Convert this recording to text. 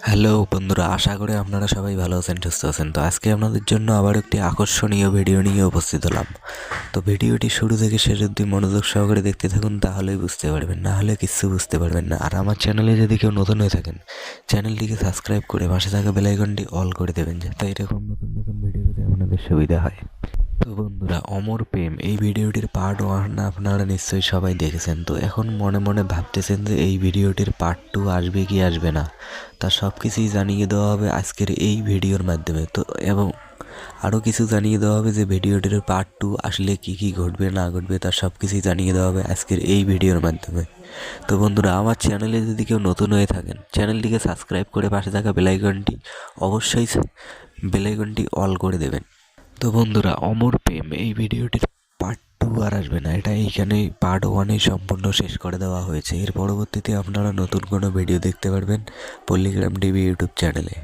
Hello বন্ধুরা, আশা করি আপনারা সবাই ভালো আছেন, সুস্থ আছেন। তো আজকে আপনাদের জন্য আবার একটি আকর্ষণীয় ভিডিও নিয়ে উপস্থিত হলাম। তো ভিডিওটি শুরু থেকে শেষ অবধি মনোযোগ সহকারে দেখতে থাকুন, তাহলেই বুঝতে পারবেন, না হলে কিছু বুঝতে পারবেন না। আর আমার চ্যানেলে যদি কেউ নতুন হয়ে থাকেন, চ্যানেলটিকে সাবস্ক্রাইব করে পাশে থাকা বেল আইকনটি অল করে দেবেন, যাতে এরকম নতুন নতুন ভিডিও পেতে আপনাদের সুবিধা হয়। তো বন্ধুরা, অমর প্রেম এই ভিডিওটির পার্ট 1 আপনারা নিশ্চয়ই সবাই দেখেছেন। তো এখন মনে মনে ভাবতেছেন যে এই ভিডিওটির পার্ট 2 আসবে কি আসবে না, তা সব কিছুই জানিয়ে দেওয়া হবে আজকের এই ভিডিওর মাধ্যমে। তো এবং আরও কিছু জানিয়ে দেওয়া হবে যে ভিডিওটির পার্ট 2 আসলে কি কি ঘটবে না ঘটবে, তার সব কিছুই জানিয়ে দেওয়া হবে আজকের এই ভিডিওর মাধ্যমে। তো বন্ধুরা, আমার চ্যানেলে যদি কেউ নতুন হয়ে থাকেন, চ্যানেলটিকে সাবস্ক্রাইব করে পাশে থাকা বেলাইকনটি অবশ্যই বেলাইকনটি অল করে দেবেন। তো বন্ধুরা, অমর প্রেম এই ভিডিওটির পার্ট 2 আর আসবে না, এটা এইখানেই পার্ট 1-এই সম্পূর্ণ শেষ করে দেওয়া হয়েছে। এর পরবর্তীতে আপনারা নতুন কোনো ভিডিও দেখতে পারবেন পল্লীগ্রাম টিভি ইউটিউব চ্যানেলে।